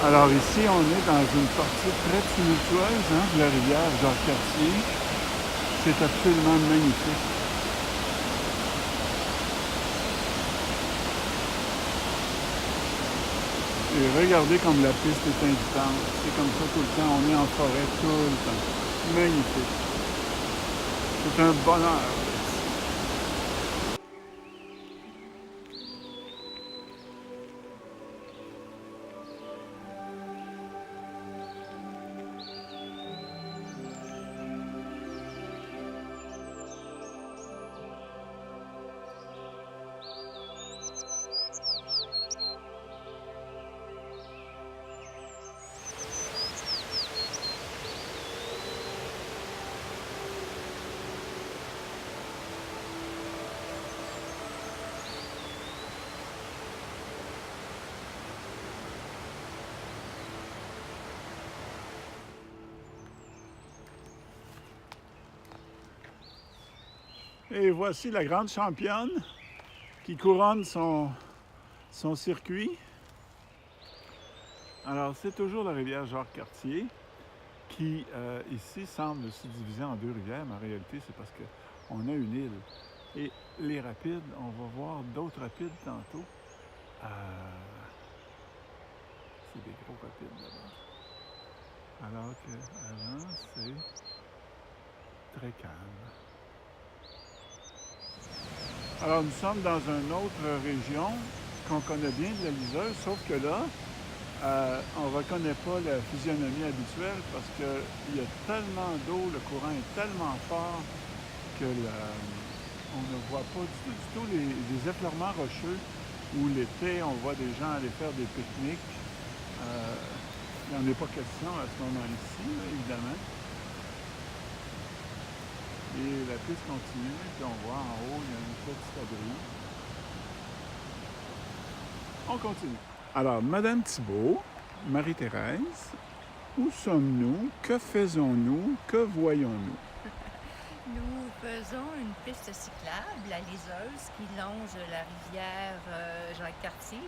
Alors ici, on est dans une partie très tumultueuse de la rivière Jacques-Cartier. C'est absolument magnifique. Et regardez comme la piste est invitante. C'est comme ça tout le temps. On est en forêt tout le temps. Magnifique. C'est un bonheur. Et voici la grande championne qui couronne son circuit. Alors, c'est toujours la rivière Jacques-Cartier qui, ici, semble se diviser en deux rivières, mais en réalité, c'est parce qu'on a une île. Et les rapides, on va voir d'autres rapides tantôt. C'est des gros rapides là-bas. Alors qu'avant, c'est très calme. Alors, nous sommes dans une autre région qu'on connaît bien de la Liseuse, sauf que là, on ne reconnaît pas la physionomie habituelle parce qu'il y a tellement d'eau, le courant est tellement fort que on ne voit pas du tout les effleurements rocheux où l'été, on voit des gens aller faire des pique-niques. Il n'en est pas question à ce moment-ci, évidemment. Et la piste continue, puis on voit en haut, il y a une petite abri. On continue. Alors, Madame Thibault, Marie-Thérèse, où sommes-nous? Que faisons-nous? Que voyons-nous? Nous faisons une piste cyclable, la Liseuse, qui longe la rivière Jacques-Cartier.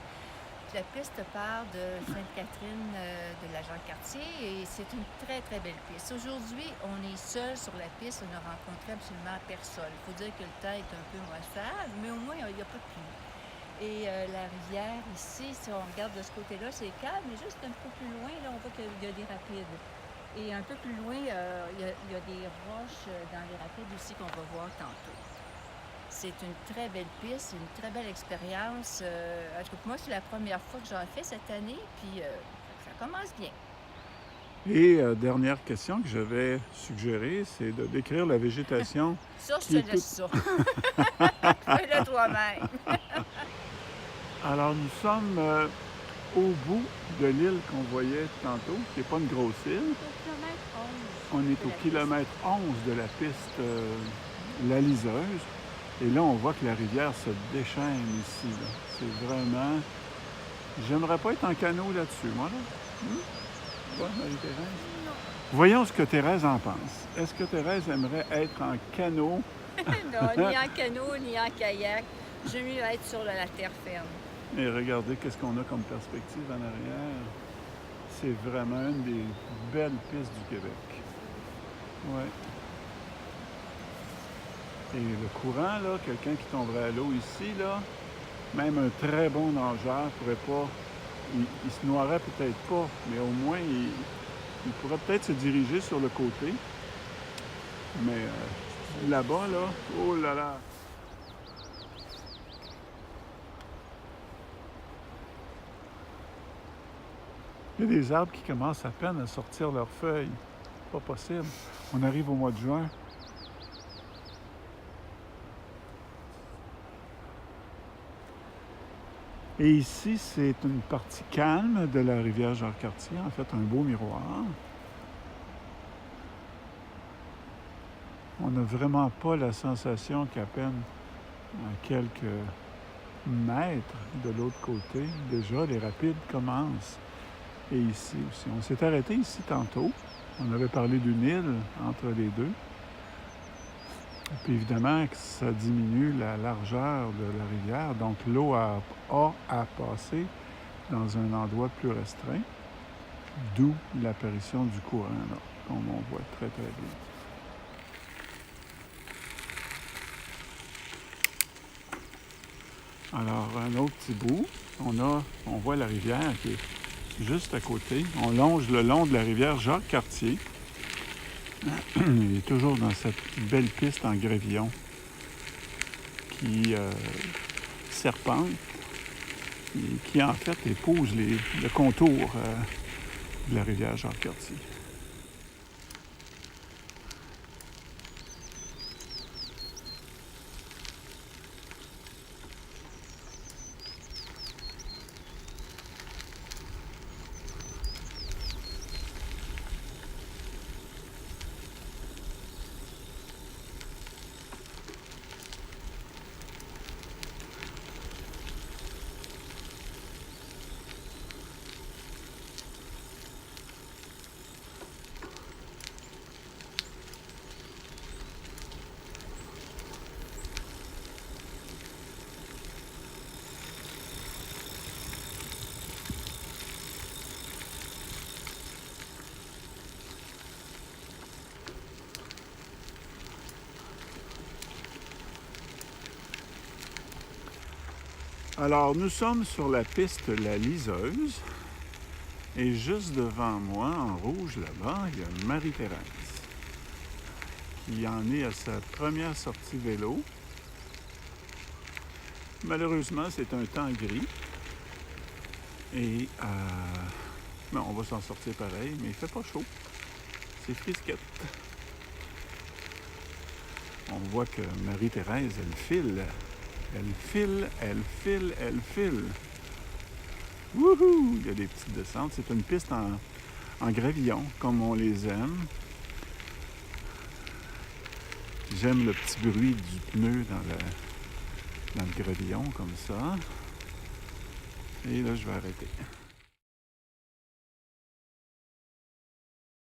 La piste part de Sainte-Catherine de la Jacques-Cartier et c'est une très très belle piste. Aujourd'hui, on est seul sur la piste, on a rencontré absolument personne. Il faut dire que le temps est un peu maussade, mais au moins il n'y a pas de pluie. Et la rivière ici, si on regarde de ce côté-là, c'est calme, mais juste un peu plus loin, là, on voit qu'il y a des rapides. Et un peu plus loin, il y a des roches dans les rapides aussi qu'on va voir tantôt. C'est une très belle piste, une très belle expérience. En tout cas, moi, c'est la première fois que j'en fais cette année, puis ça commence bien. Et dernière question que je vais suggérer, c'est de décrire la végétation. Ça, je te laisse ça. Fais-le toi-même. Alors, nous sommes au bout de l'île qu'on voyait tantôt, qui n'est pas une grosse île. On est au kilomètre 11 de la piste La Liseuse. Et là, on voit que la rivière se déchaîne ici. Là. C'est vraiment... J'aimerais pas être en canot là-dessus, moi. Là. Toi, Marie-Thérèse? Non. Voyons ce que Thérèse en pense. Est-ce que Thérèse aimerait être en canot? Non, ni en canot, ni en kayak. J'aime mieux être sur la terre ferme. Et regardez qu'est-ce qu'on a comme perspective en arrière. C'est vraiment une des belles pistes du Québec. Ouais. Et le courant, là, quelqu'un qui tomberait à l'eau ici, là, même un très bon nageur pourrait pas, il se noierait peut-être pas, mais au moins, il pourrait peut-être se diriger sur le côté. Mais là-bas, là, oh là là! Il y a des arbres qui commencent à peine à sortir leurs feuilles. Pas possible. On arrive au mois de juin. Et ici, c'est une partie calme de la rivière Jacques-Cartier, en fait, un beau miroir. On n'a vraiment pas la sensation qu'à peine à quelques mètres de l'autre côté, déjà, les rapides commencent. Et ici aussi. On s'est arrêté ici tantôt. On avait parlé d'une île entre les deux. Puis évidemment, ça diminue la largeur de la rivière, donc l'eau a à passer dans un endroit plus restreint. D'où l'apparition du courant, là, comme on voit très très bien. Alors, un autre petit bout, on voit la rivière qui est juste à côté. On longe le long de la rivière Jacques-Cartier. Il est toujours dans cette belle piste en grévillon qui serpente et qui en fait épouse le contour de la rivière Jacques-Cartier. Alors, nous sommes sur la piste La Liseuse et juste devant moi, en rouge là-bas, il y a Marie-Thérèse qui en est à sa première sortie vélo. Malheureusement, c'est un temps gris et ben, on va s'en sortir pareil, mais il fait pas chaud. C'est frisquette. On voit que Marie-Thérèse, elle file. Elle file, elle file, elle file. Wouhou! Il y a des petites descentes. C'est une piste en gravillon, comme on les aime. J'aime le petit bruit du pneu dans le gravillon, comme ça. Et là, je vais arrêter.